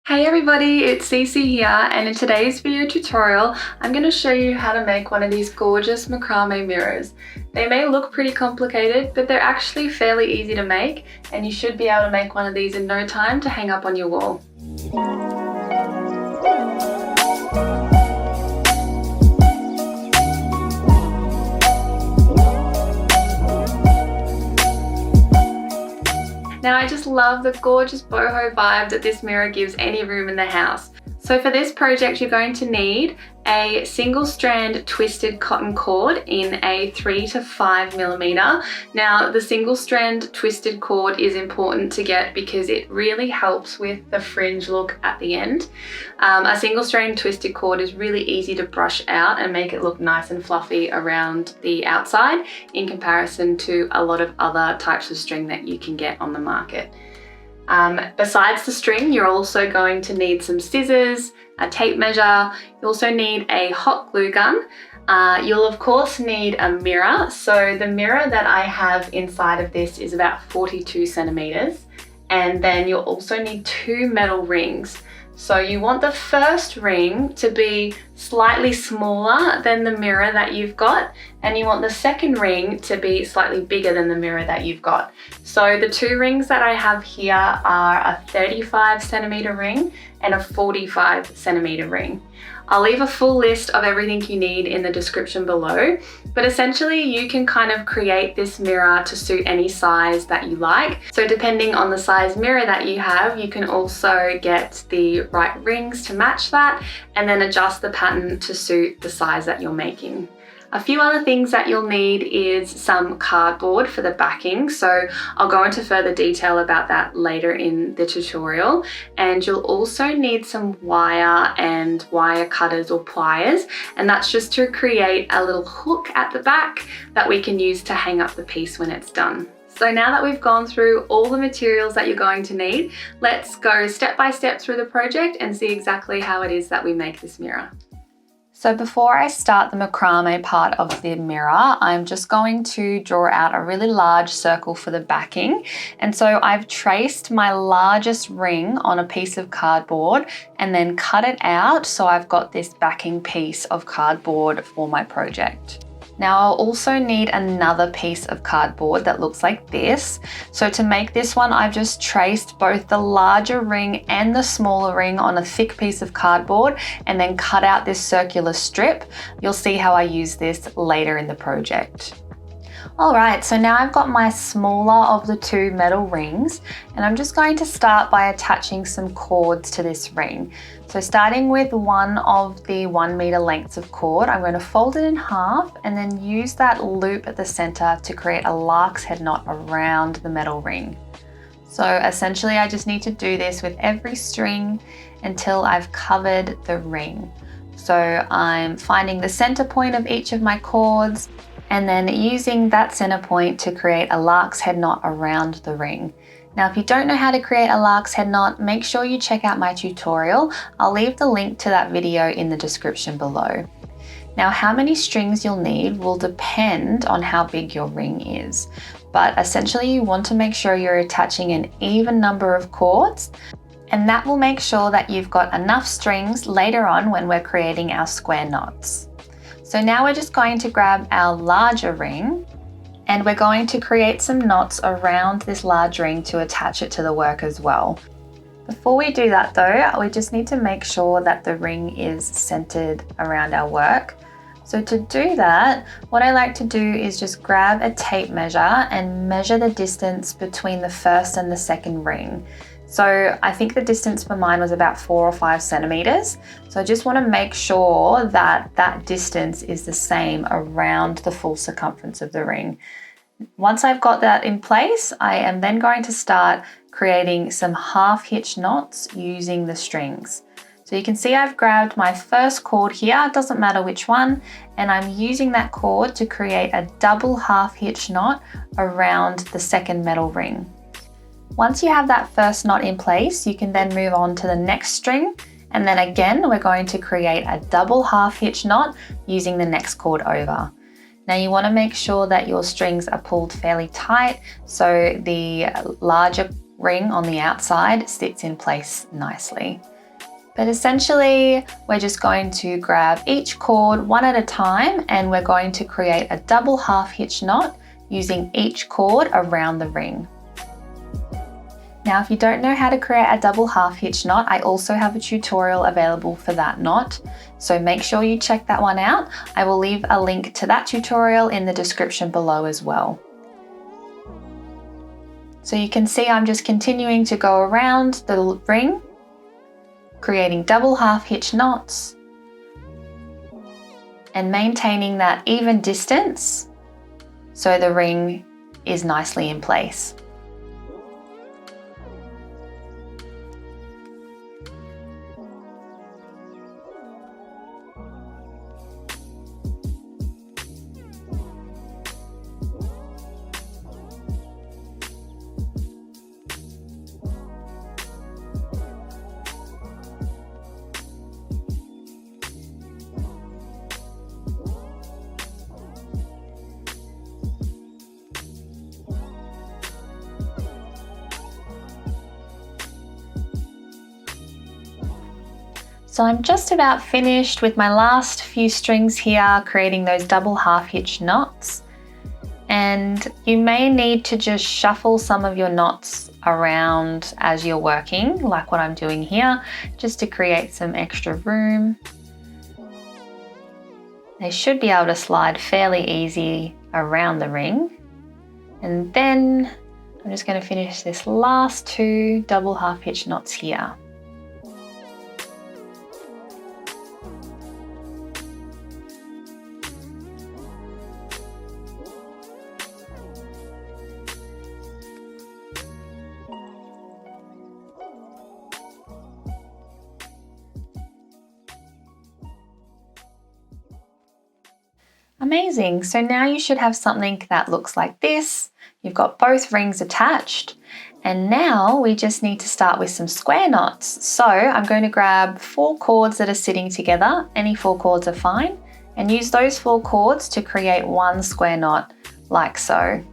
Hey everybody, it's Cece here, and in today's video tutorial, I'm going to show you how to make one of these gorgeous macrame mirrors. They may look pretty complicated, but they're actually fairly easy to make, and you should be able to make one of these in no time to hang up on your wall. Now I just love the gorgeous boho vibe that this mirror gives any room in the house. So for this project you're going to need a single strand twisted cotton cord in a 3 to 5 millimeter. Now the single strand twisted cord is important to get because it really helps with the fringe look at the end. A single strand twisted cord is really easy to brush out and make it look nice and fluffy around the outside in comparison to a lot of other types of string that you can get on the market. Besides the string, you're also going to need some scissors, a tape measure. You also need a hot glue gun. You'll of course need a mirror. So the mirror that I have inside of this is about 42 centimeters. And then you'll also need 2 metal rings. So you want the first ring to be slightly smaller than the mirror that you've got, and you want the second ring to be slightly bigger than the mirror that you've got. So the 2 rings that I have here are a 35 centimeter ring and a 45 centimeter ring. I'll leave a full list of everything you need in the description below, but essentially you can kind of create this mirror to suit any size that you like. So depending on the size mirror that you have, you can also get the right rings to match that and then adjust the pattern to suit the size that you're making. A few other things that you'll need is some cardboard for the backing, so I'll go into further detail about that later in the tutorial. And you'll also need some wire and wire cutters or pliers, and that's just to create a little hook at the back that we can use to hang up the piece when it's done. So now that we've gone through all the materials that you're going to need, let's go step by step through the project and see exactly how it is that we make this mirror. So before I start the macrame part of the mirror, I'm just going to draw out a really large circle for the backing. And so I've traced my largest ring on a piece of cardboard and then cut it out so I've got this backing piece of cardboard for my project. Now I'll also need another piece of cardboard that looks like this. So to make this one, I've just traced both the larger ring and the smaller ring on a thick piece of cardboard and then cut out this circular strip. You'll see how I use this later in the project. Alright, so now I've got my smaller of the 2 metal rings, and I'm just going to start by attaching some cords to this ring. So starting with one of the 1 meter lengths of cord, I'm going to fold it in half and then use that loop at the center to create a lark's head knot around the metal ring. So essentially I just need to do this with every string until I've covered the ring. So I'm finding the center point of each of my cords and then using that center point to create a lark's head knot around the ring. Now, if you don't know how to create a lark's head knot, make sure you check out my tutorial. I'll leave the link to that video in the description below. Now, how many strings you'll need will depend on how big your ring is, but essentially you want to make sure you're attaching an even number of cords, and that will make sure that you've got enough strings later on when we're creating our square knots. So now we're just going to grab our larger ring and we're going to create some knots around this large ring to attach it to the work as well. Before we do that though, we just need to make sure that the ring is centered around our work. So to do that, what I like to do is just grab a tape measure and measure the distance between the first and the second ring. So I think the distance for mine was about 4 or 5 centimeters. So I just want to make sure that that distance is the same around the full circumference of the ring. Once I've got that in place, I am then going to start creating some half hitch knots using the strings. So you can see I've grabbed my first cord here, it doesn't matter which one, and I'm using that cord to create a double half hitch knot around the second metal ring. Once you have that first knot in place, you can then move on to the next string, and then again we're going to create a double half hitch knot using the next cord over. Now you want to make sure that your strings are pulled fairly tight so the larger ring on the outside sits in place nicely. But essentially, we're just going to grab each cord one at a time, and we're going to create a double half hitch knot using each cord around the ring. Now, if you don't know how to create a double half hitch knot, I also have a tutorial available for that knot. So make sure you check that one out. I will leave a link to that tutorial in the description below as well. So you can see I'm just continuing to go around the ring, creating double half hitch knots and maintaining that even distance so the ring is nicely in place. So I'm just about finished with my last few strings here, creating those double half hitch knots. And you may need to just shuffle some of your knots around as you're working, like what I'm doing here, just to create some extra room. They should be able to slide fairly easy around the ring. And then I'm just going to finish this last two double half hitch knots here. Amazing, so now you should have something that looks like this. You've got both rings attached, and now we just need to start with some square knots. So I'm going to grab 4 cords that are sitting together, any 4 cords are fine, and use those 4 cords to create one square knot like so.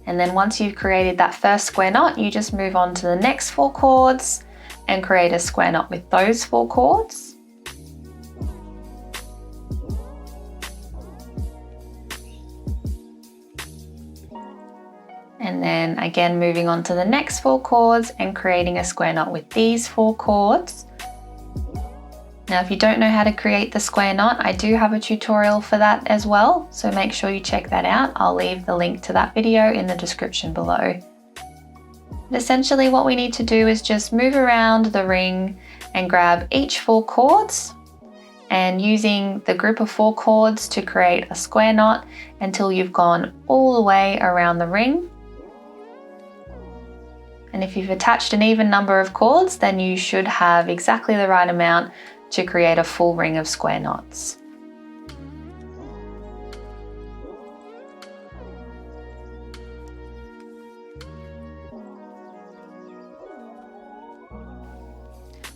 And then once you've created that first square knot, you just move on to the next 4 cords and create a square knot with those 4 cords. And then again moving on to the next 4 cords and creating a square knot with these 4 cords. Now if you don't know how to create the square knot, I do have a tutorial for that as well, so make sure you check that out. I'll leave the link to that video in the description below. But essentially what we need to do is just move around the ring and grab each 4 cords, and using the group of 4 cords to create a square knot until you've gone all the way around the ring. And if you've attached an even number of cords, then you should have exactly the right amount to create a full ring of square knots.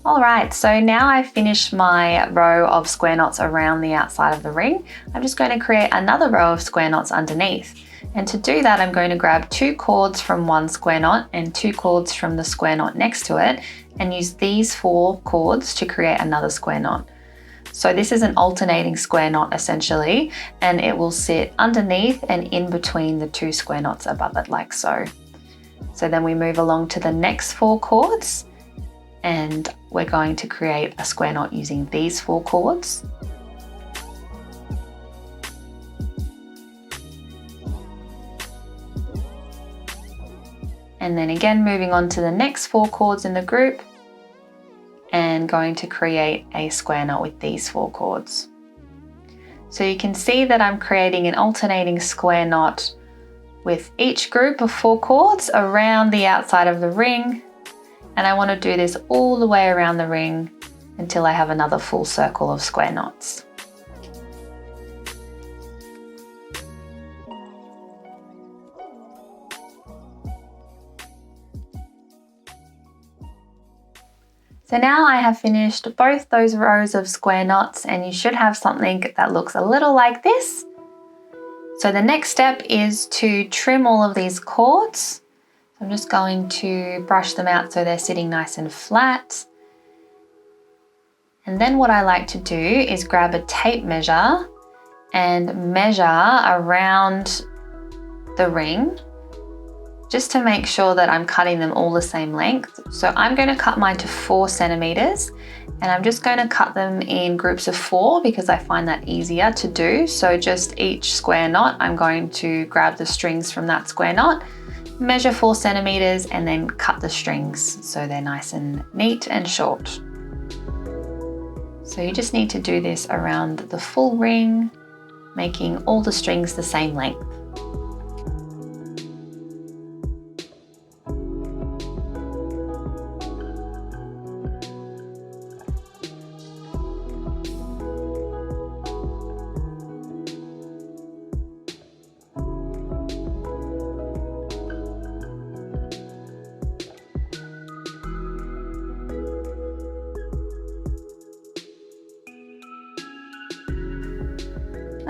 Alright, so now I've finished my row of square knots around the outside of the ring. I'm just going to create another row of square knots underneath. And to do that, I'm going to grab 2 cords from one square knot and 2 cords from the square knot next to it, and use these 4 cords to create another square knot. So this is an alternating square knot essentially, and it will sit underneath and in between the 2 square knots above it like so. So then we move along to the next 4 cords, and we're going to create a square knot using these 4 cords. And then again moving on to the next 4 cords in the group and going to create a square knot with these 4 cords. So you can see that I'm creating an alternating square knot with each group of 4 cords around the outside of the ring, and I want to do this all the way around the ring until I have another full circle of square knots. So now I have finished both those rows of square knots, and you should have something that looks a little like this. So the next step is to trim all of these cords. I'm just going to brush them out so they're sitting nice and flat. And then what I like to do is grab a tape measure and measure around the ring just to make sure that I'm cutting them all the same length. So I'm going to cut mine to 4 centimeters, and I'm just going to cut them in groups of 4 because I find that easier to do. So just each square knot, I'm going to grab the strings from that square knot, measure 4 centimeters, and then cut the strings so they're nice and neat and short. So you just need to do this around the full ring, making all the strings the same length.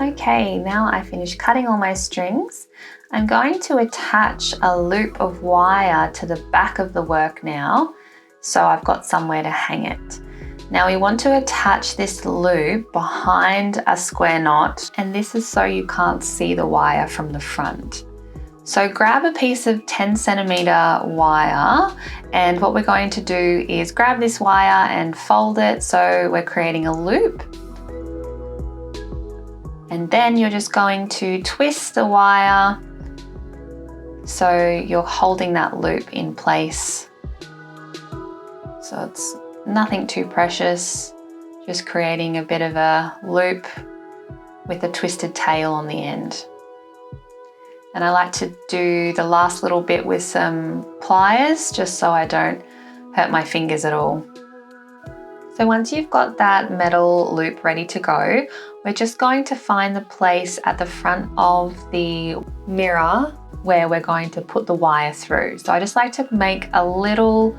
Okay, now I finished cutting all my strings. I'm going to attach a loop of wire to the back of the work now, so I've got somewhere to hang it. Now we want to attach this loop behind a square knot, and this is so you can't see the wire from the front. So grab a piece of 10 centimeter wire, and what we're going to do is grab this wire and fold it so we're creating a loop. And then you're just going to twist the wire so you're holding that loop in place. So it's nothing too precious, just creating a bit of a loop with a twisted tail on the end. And I like to do the last little bit with some pliers just so I don't hurt my fingers at all. So once you've got that metal loop ready to go, we're just going to find the place at the front of the mirror where we're going to put the wire through. So I just like to make a little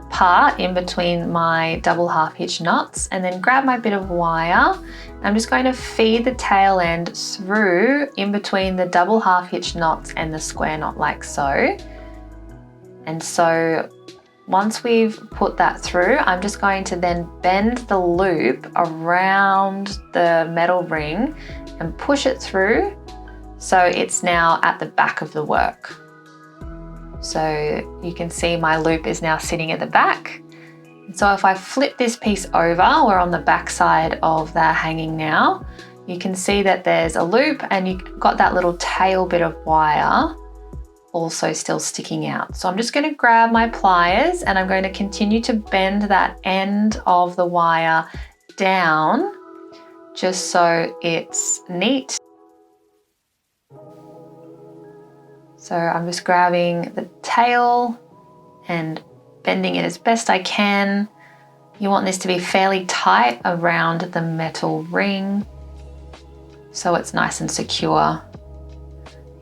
part in between my double half hitch knots and then grab my bit of wire. I'm just going to feed the tail end through in between the double half hitch knots and the square knot like so. And so once we've put that through, I'm just going to then bend the loop around the metal ring and push it through so it's now at the back of the work. So you can see my loop is now sitting at the back. So if I flip this piece over, we're on the back side of the hanging now, you can see that there's a loop and you've got that little tail bit of wire also still sticking out. So I'm just going to grab my pliers and I'm going to continue to bend that end of the wire down just so it's neat. So I'm just grabbing the tail and bending it as best I can. You want this to be fairly tight around the metal ring so it's nice and secure.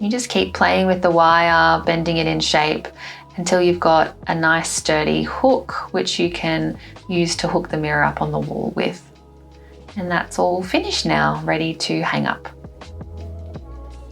You just keep playing with the wire, bending it in shape until you've got a nice sturdy hook which you can use to hook the mirror up on the wall with. And that's all finished now, ready to hang up.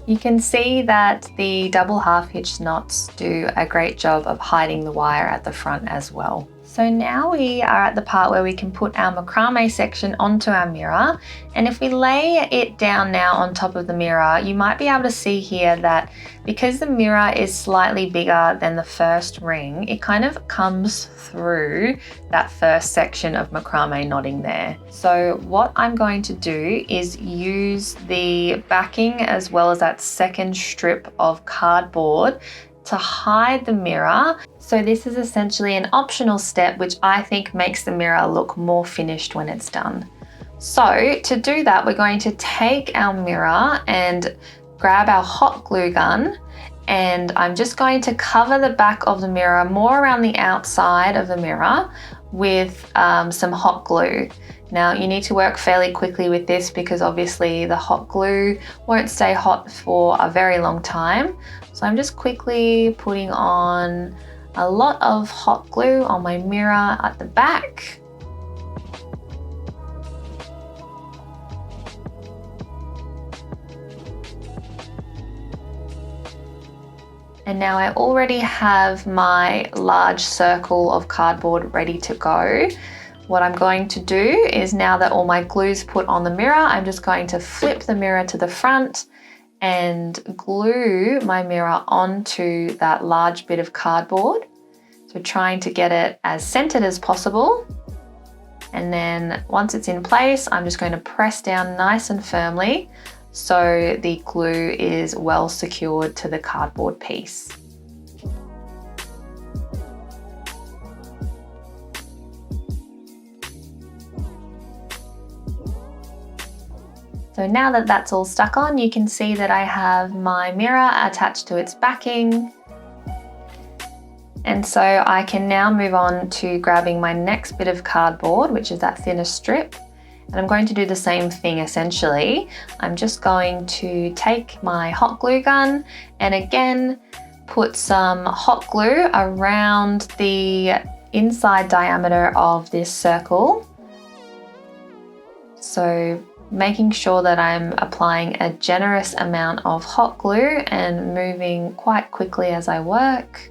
You can see that the double half hitch knots do a great job of hiding the wire at the front as well. So now we are at the part where we can put our macrame section onto our mirror, and if we lay it down now on top of the mirror, you might be able to see here that because the mirror is slightly bigger than the first ring, it kind of comes through that first section of macrame knotting there. So what I'm going to do is use the backing as well as that second strip of cardboard to hide the mirror. So this is essentially an optional step which I think makes the mirror look more finished when it's done. So to do that, we're going to take our mirror and grab our hot glue gun, and I'm just going to cover the back of the mirror more around the outside of the mirror with some hot glue. Now you need to work fairly quickly with this because obviously the hot glue won't stay hot for a very long time. So I'm just quickly putting on a lot of hot glue on my mirror at the back. And now I already have my large circle of cardboard ready to go. What I'm going to do is, now that all my glue's put on the mirror, I'm just going to flip the mirror to the front and glue my mirror onto that large bit of cardboard. So trying to get it as centered as possible. And then once it's in place, I'm just going to press down nice and firmly so the glue is well secured to the cardboard piece. So now that that's all stuck on, you can see that I have my mirror attached to its backing. And so I can now move on to grabbing my next bit of cardboard, which is that thinner strip. And I'm going to do the same thing essentially. I'm just going to take my hot glue gun and again put some hot glue around the inside diameter of this circle. So making sure that I'm applying a generous amount of hot glue and moving quite quickly as I work.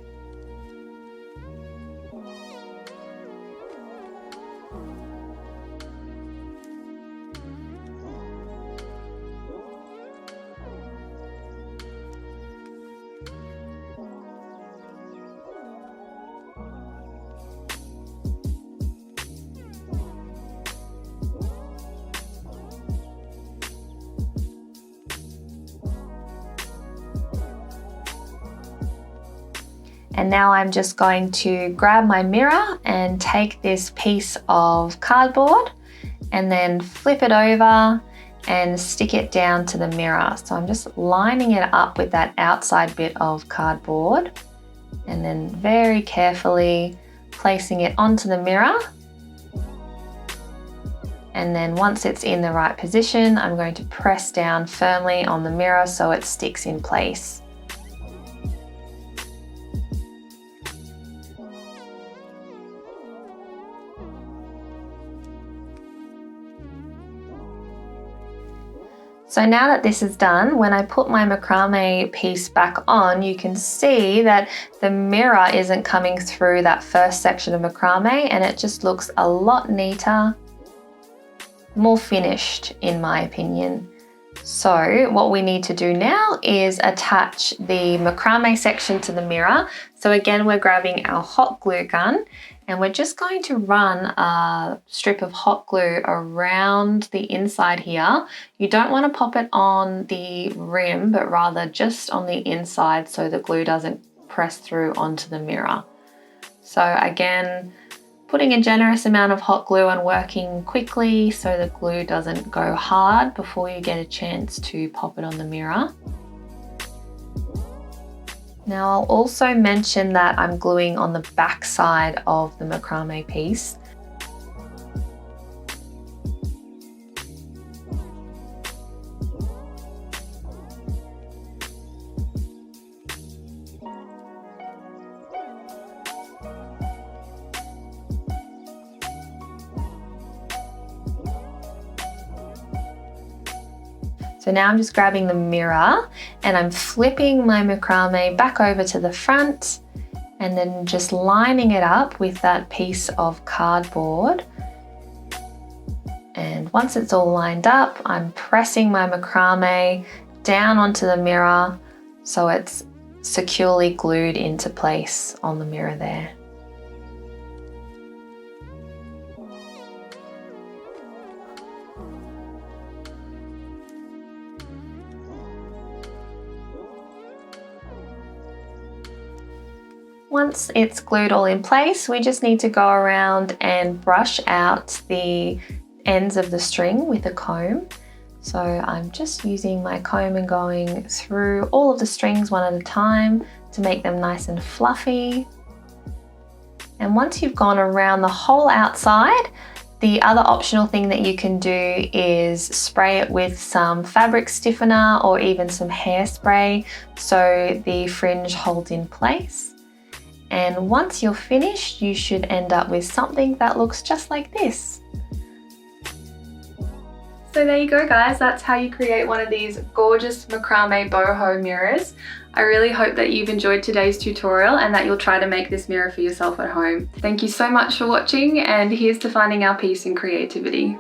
And now I'm just going to grab my mirror and take this piece of cardboard and then flip it over and stick it down to the mirror. So I'm just lining it up with that outside bit of cardboard and then very carefully placing it onto the mirror. And then once it's in the right position, I'm going to press down firmly on the mirror so it sticks in place. So now that this is done, when I put my macrame piece back on, you can see that the mirror isn't coming through that first section of macrame and it just looks a lot neater, more finished in my opinion. So what we need to do now is attach the macrame section to the mirror. So again, we're grabbing our hot glue gun and we're just going to run a strip of hot glue around the inside here. You don't want to pop it on the rim, but rather just on the inside so the glue doesn't press through onto the mirror. So again, putting a generous amount of hot glue and working quickly so the glue doesn't go hard before you get a chance to pop it on the mirror. Now I'll also mention that I'm gluing on the back side of the macrame piece. So now I'm just grabbing the mirror and I'm flipping my macrame back over to the front and then just lining it up with that piece of cardboard. And once it's all lined up, I'm pressing my macrame down onto the mirror so it's securely glued into place on the mirror there. Once it's glued all in place, we just need to go around and brush out the ends of the string with a comb. So I'm just using my comb and going through all of the strings one at a time to make them nice and fluffy. And once you've gone around the whole outside, the other optional thing that you can do is spray it with some fabric stiffener or even some hairspray so the fringe holds in place. And once you're finished, you should end up with something that looks just like this. So there you go guys, that's how you create one of these gorgeous Macrame Boho mirrors. I really hope that you've enjoyed today's tutorial and that you'll try to make this mirror for yourself at home. Thank you so much for watching, and here's to finding our peace and creativity.